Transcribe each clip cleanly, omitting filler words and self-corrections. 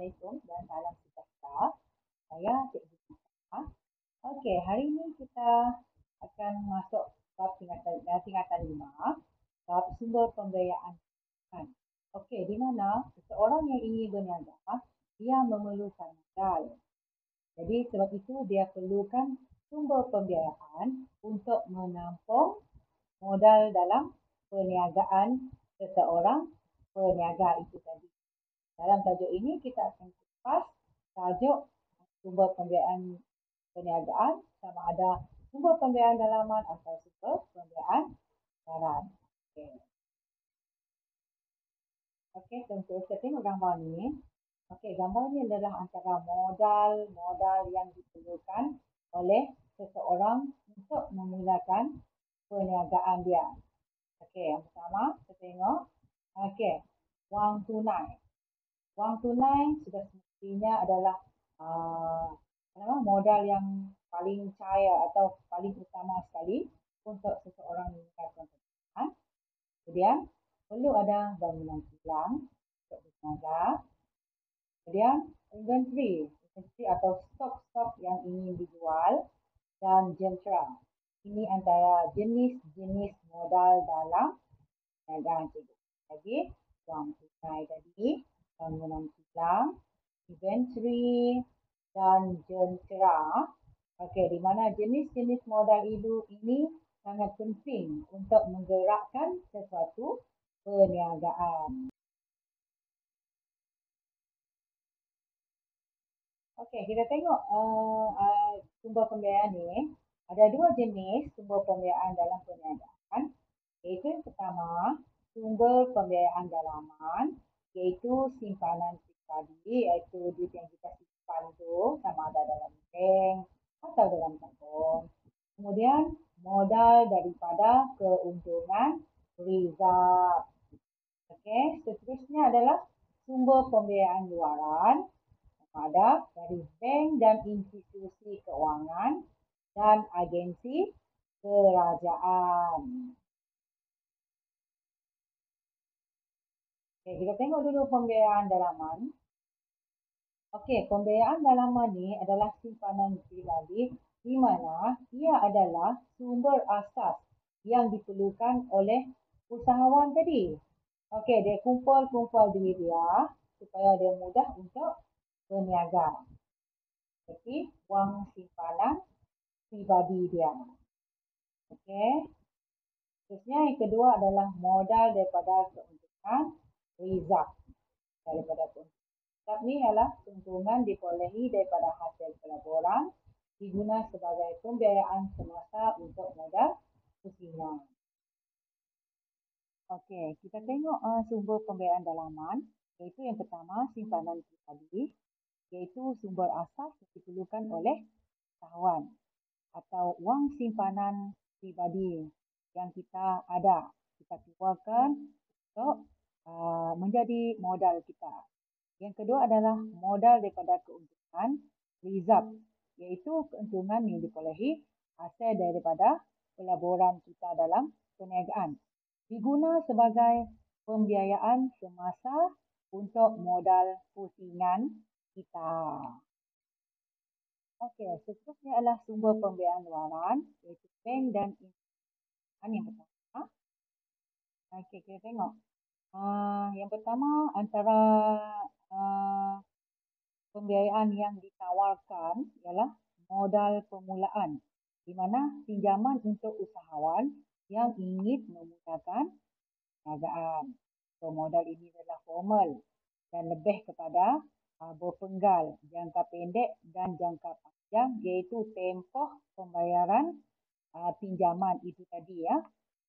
Assalamualaikum dan salam sejahtera. Saya Cikgu Nisa. Okey, hari ini kita akan masuk bab tingkatan 5, bab sumber pembiayaan. Okey, di mana seseorang yang ingin berniaga, dia memerlukan modal. Jadi sebab itu dia perlukan sumber pembiayaan untuk menampung modal dalam perniagaan seseorang peniaga itu tadi. Dalam tajuk ini kita akan kupas tajuk sumber pembiayaan perniagaan sama ada sumber pembiayaan dalaman atau sumber pembiayaan darat. Okey, tentu kita tengok gambar ni. Okey, gambar ni adalah antara modal yang diperlukan oleh seseorang untuk memulakan perniagaan dia. Okey, yang pertama kita tengok. Okey, wang tunai. Wang tunai sudah semestinya adalah modal yang paling cair atau paling utama sekali untuk seseorang memulakan perniagaan. Kemudian perlu ada bangunan kilang untuk berniaga. Kemudian inventory atau stok-stok yang ingin dijual dan jentera. Ini antara jenis-jenis modal dalam perniagaan. Lagi wang tunai tadi, bangunan kilang, inventory dan jentera. Okey, di mana jenis-jenis modal ini sangat penting untuk menggerakkan sesuatu perniagaan. Okey, kita tengok sumber pembiayaan ni. Ada dua jenis sumber pembiayaan dalam perniagaan. Iaitu yang pertama, sumber pembiayaan dalaman, iaitu simpanan pribadi, iaitu duit yang kita simpan tu sama ada dalam bank atau dalam tabung. Kemudian modal daripada keuntungan reserve. Okey, seterusnya adalah sumber pembiayaan luaran sama ada dari bank dan institusi keuangan dan agensi kerajaan. Okey, kita tengok dulu pembiayaan dalaman. Okey, pembiayaan dalaman ni adalah simpanan pribadi di mana ia adalah sumber asas yang diperlukan oleh usahawan tadi. Okey, dia kumpul duit dia supaya dia mudah untuk berniaga. Seperti wang simpanan pribadi dia. Okey. Terusnya yang kedua adalah modal daripada keuntungan reserve. Daripada keuntungan ni ialah keuntungan diperolehi daripada hasil pelaburan diguna sebagai pembiayaan semasa untuk modal pusingan. Okey, kita tengok sumber pembiayaan dalaman, iaitu yang pertama simpanan pribadi, iaitu sumber asas yang diperlukan oleh usahawan atau wang simpanan pribadi yang kita ada, kita keluarkan untuk menjadi modal kita. Yang kedua adalah modal daripada keuntungan reserve, iaitu keuntungan yang diperolehi hasil daripada pelaburan kita dalam perniagaan. Diguna sebagai pembiayaan semasa untuk modal pusingan kita. Okey, seterusnya adalah sumber pembiayaan luaran, iaitu bank dan institusi yang pertama. Okey, kita tengok. Yang pertama antara pembiayaan yang ditawarkan ialah modal permulaan, di mana pinjaman untuk usahawan yang ingin memulakan perniagaan. So, modal ini adalah formal dan lebih kepada berpenggal jangka pendek dan jangka panjang, iaitu tempoh pembayaran pinjaman itu tadi ya.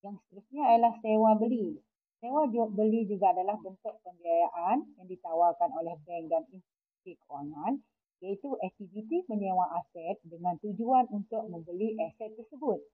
Yang seterusnya adalah sewa beli. Sewa beli juga adalah bentuk pembiayaan yang ditawarkan oleh bank dan institusi keuangan, iaitu aktiviti menyewa aset dengan tujuan untuk membeli aset tersebut.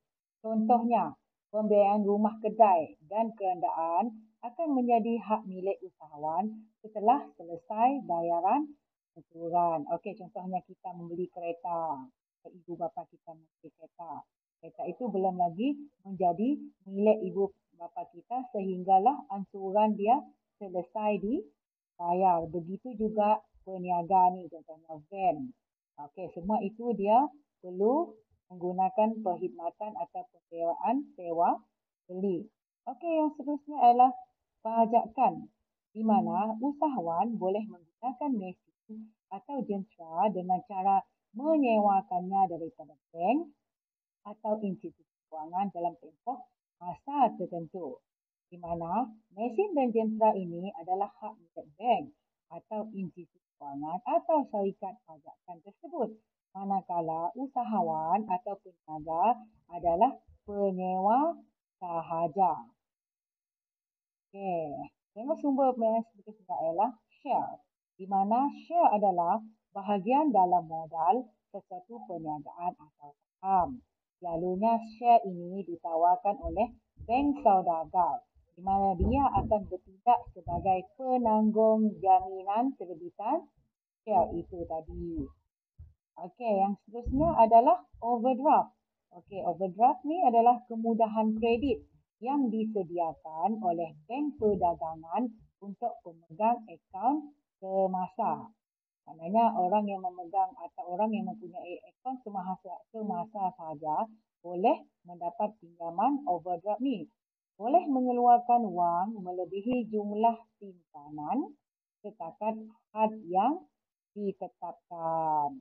Contohnya, pembiayaan rumah kedai dan kerendaan akan menjadi hak milik usahawan setelah selesai bayaran angsuran. Okey, contohnya kita membeli kereta, ibu bapa kita membeli kereta. Kereta itu belum lagi menjadi milik ibu bapa kita sehinggalah angsuran dia selesai bayar. Begitu juga peniaga ni, contohnya van. Okey, semua itu dia perlu menggunakan perkhidmatan atau persewaan sewa beli. Okey, yang seterusnya adalah pajakan, di mana usahawan boleh menggunakan mesin atau jentera dengan cara menyewakannya daripada bank atau institusi kewangan dalam tempoh masa tertentu, di mana mesin dan jentera ini adalah hak milik bank atau institusi kewangan atau syarikat pajakan tersebut, manakala usahawan atau peniaga adalah penyewa sahaja. Okey, tengok sumber pembayaran seterusnya ialah share, di mana share adalah bahagian dalam modal sesuatu perniagaan atau saham. Selalunya share ini ditawarkan oleh bank saudagar, di mana dia akan bertindak sebagai penanggung jaminan terbitan share itu tadi. Okey, yang seterusnya adalah overdraft. Okey, overdraft ni adalah kemudahan kredit yang disediakan oleh bank perdagangan untuk pemegang akaun semasa. Maknanya orang yang memegang atau orang yang mempunyai akaun semasa sahaja boleh mendapat pinjaman overdraft ni. Boleh mengeluarkan wang melebihi jumlah simpanan setakat had yang ditetapkan.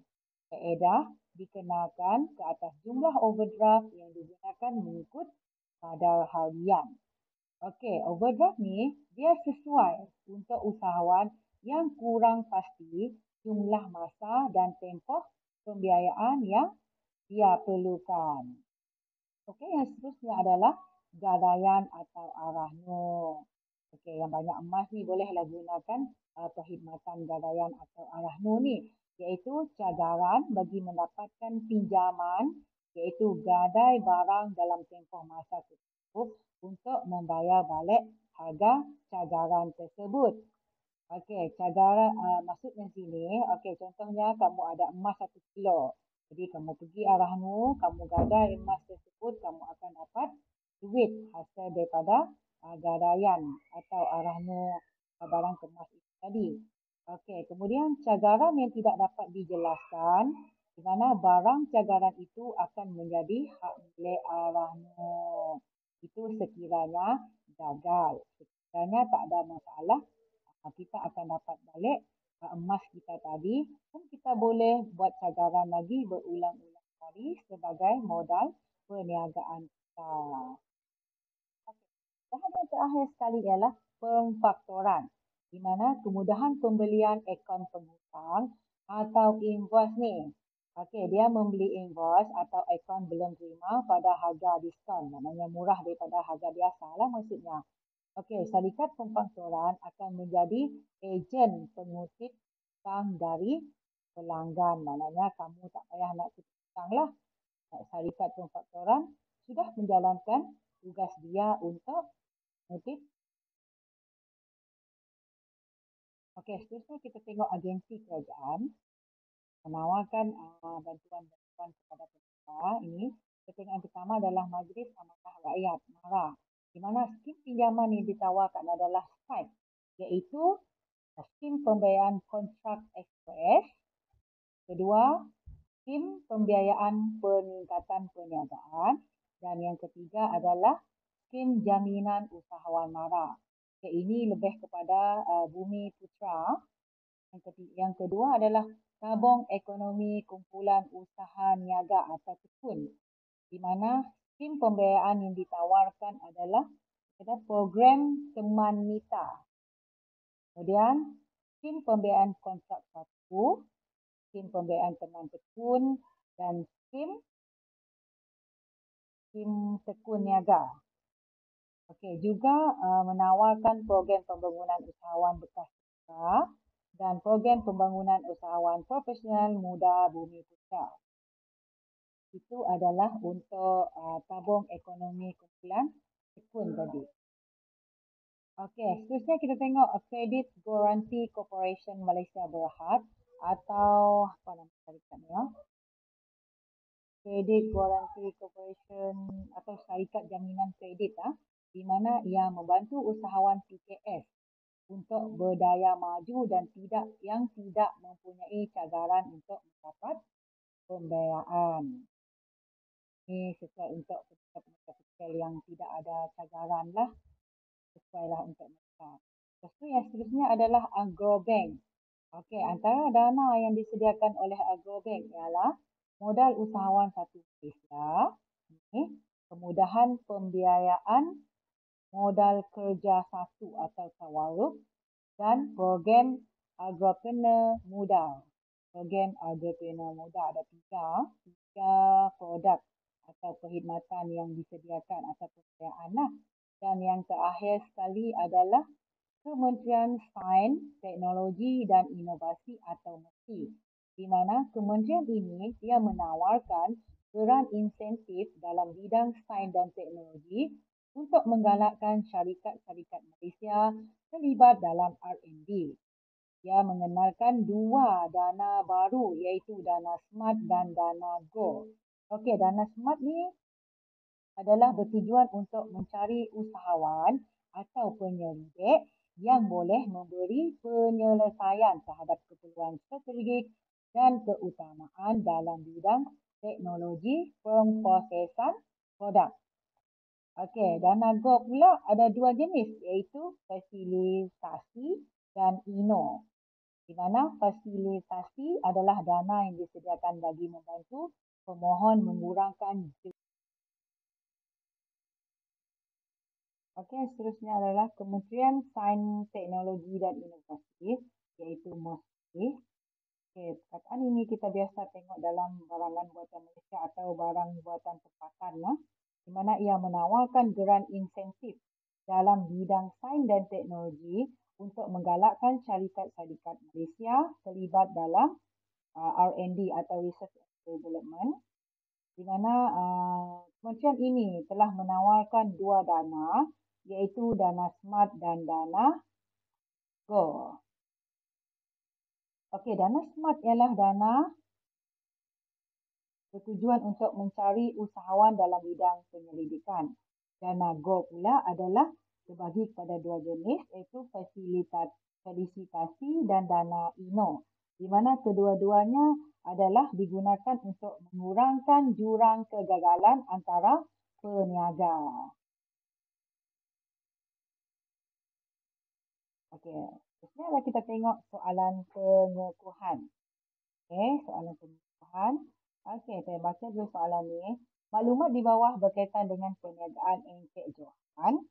Kaedah dikenakan ke atas jumlah overdraft yang digunakan mengikut kadar harian. Okey, overdraft ni dia sesuai untuk usahawan yang kurang pasti jumlah masa dan tempoh pembiayaan yang dia perlukan. Okey, yang seterusnya adalah gadaian atau arahno. Okey, yang banyak emas ni bolehlah gunakan perkhidmatan gadaian atau arahno ni, iaitu cagaran bagi mendapatkan pinjaman, iaitu gadai barang dalam tempoh masa tertentu untuk membayar balik harga cagaran tersebut. Okey, cagaran maksudnya sini, okey, contohnya kamu ada emas 1 kilo. Jadi kamu pergi arahno, kamu gadai emas tersebut, kamu akan dapat duit hasil daripada gadaian atau arahno barang kemas itu tadi. Okey, kemudian cagaran yang tidak dapat dijelaskan, di mana barang cagaran itu akan menjadi hak milik arahno. Itu sekiranya gagal. Sekiranya tak ada masalah, kita akan dapat balik emas kita tadi, dan kita boleh buat cagaran lagi berulang-ulang kali sebagai modal perniagaan kita. Bahagian yang terakhir sekali ialah pemfaktoran, di mana kemudahan pembelian akaun penghutang atau invoice ni. Okey, dia membeli invoice atau akaun belum terima pada harga diskaun, maknanya murah daripada harga biasa lah maksudnya. Okey, syarikat pemfaktoran akan menjadi ejen pengutip hutang dari pelanggan. Maknanya kamu tak payah nak kutip hutang lah. Syarikat pemfaktoran sudah menjalankan tugas dia untuk mengutip. Okey, seterusnya kita tengok agensi kerajaan menawarkan bantuan-bantuan kepada peserta. Ini kita tengok yang pertama adalah Majlis Amanah Rakyat MARA, di mana skim pinjaman yang ditawarkan adalah SPIKE, iaitu skim pembiayaan kontrak ekspres. Kedua, skim pembiayaan peningkatan perniagaan. Dan yang ketiga adalah skim jaminan usahawan MARA. Ini lebih kepada Bumi Putra. Yang kedua adalah tabung ekonomi kumpulan usaha niaga atau tekun, di mana skim pembiayaan yang ditawarkan adalah program teman mita. Kemudian skim pembiayaan kontrak satu, skim pembiayaan teman tekun, dan skim tekun niaga. Okey, juga menawarkan program pembangunan usahawan bekas usaha dan program pembangunan usahawan profesional muda Bumi Putra. Itu adalah untuk tabung ekonomi kumpulan tekun tadi. Okey, seterusnya kita tengok Credit Guarantee Corporation Malaysia Berhad atau apa nama syarikatnya? Credit Guarantee Corporation atau syarikat jaminan kredit, di mana ia membantu usahawan PKS untuk berdaya maju dan tidak mempunyai cagaran untuk mendapat pembiayaan. Ini sesuai untuk pemerintah kecil yang tidak ada cagaran lah, sesuailah untuk mereka. Lepas tu yang seterusnya adalah agrobank. Okey, antara dana yang disediakan oleh agrobank ialah modal usahawan satu Malaysia, kemudahan pembiayaan modal kerja satu atau tawaruk, dan program agripreneur muda. Program agripreneur muda ada tiga produk atau perkhidmatan yang disediakan atau pembiayaan lah. Dan yang terakhir sekali adalah Kementerian Sains, Teknologi dan Inovasi atau MESI, di mana kementerian ini dia menawarkan geran insentif dalam bidang sains dan teknologi untuk menggalakkan syarikat-syarikat Malaysia terlibat dalam R&D. Dia mengenalkan dua dana baru iaitu dana SMART dan dana GO. Okey, dana SMART ni adalah bertujuan untuk mencari usahawan atau penyelidik yang boleh memberi penyelesaian terhadap keperluan strategik dan keutamaan dalam bidang teknologi pemprosesan produk. Okey, dana GO pula ada dua jenis iaitu fasilitasi dan INO. Di mana fasilitasi adalah dana yang disediakan bagi membantu pemohon mengurangkan. Okey, seterusnya adalah Kementerian Sains, Teknologi dan Inovasi iaitu MESI. Okey, perkataan ini kita biasa tengok dalam barangan buatan Malaysia atau barang buatan tempatan lah, di mana ia menawarkan geran insentif dalam bidang sains dan teknologi untuk menggalakkan syarikat-syarikat Malaysia terlibat dalam R&D atau Research and Development, di mana kementerian ini telah menawarkan dua dana iaitu dana SMART dan dana GO. Okey, dana SMART ialah dana bertujuan untuk mencari usahawan dalam bidang penyelidikan. Dana GO pula adalah terbagi kepada dua jenis iaitu fasilitasi dan dana INO, di mana kedua-duanya adalah digunakan untuk mengurangkan jurang kegagalan antara peniaga. Okey, sekarang kita tengok soalan pengukuhan. Okey, soalan pengukuhan. Okey, saya baca dulu soalan ni. Maklumat di bawah berkaitan dengan perniagaan Encik Johan,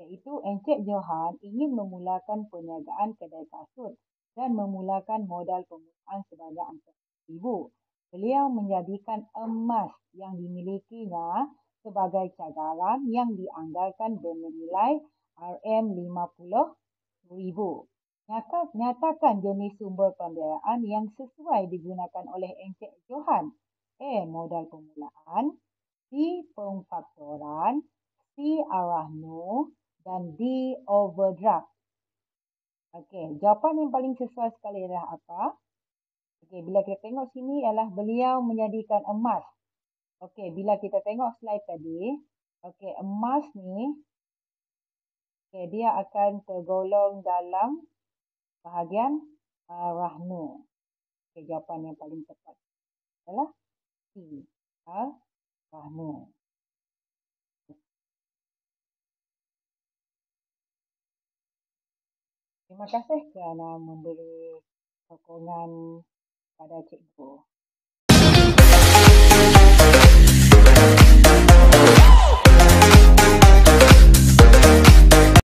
iaitu Encik Johan ingin memulakan perniagaan kedai kasut dan memulakan modal permulaan sebanyak RM4,000. Beliau menjadikan emas yang dimilikinya sebagai cagaran yang dianggarkan bernilai RM50,000. Nyatakan jenis sumber pembiayaan yang sesuai digunakan oleh Encik Johan. A. Modal permulaan, B. Pemfaktoran, C. Arahno dan D. Overdraft. Okey, jawapan yang paling sesuai sekali adalah apa? Okey, bila kita tengok sini ialah beliau menjadikan emas. Okey, bila kita tengok slide tadi, okey, emas ni okay, dia akan tergolong dalam bahagian Rahnu. Okay, jawapan yang paling tepat adalah C. Rahnu. Terima kasih kerana memberi sokongan pada cikgu.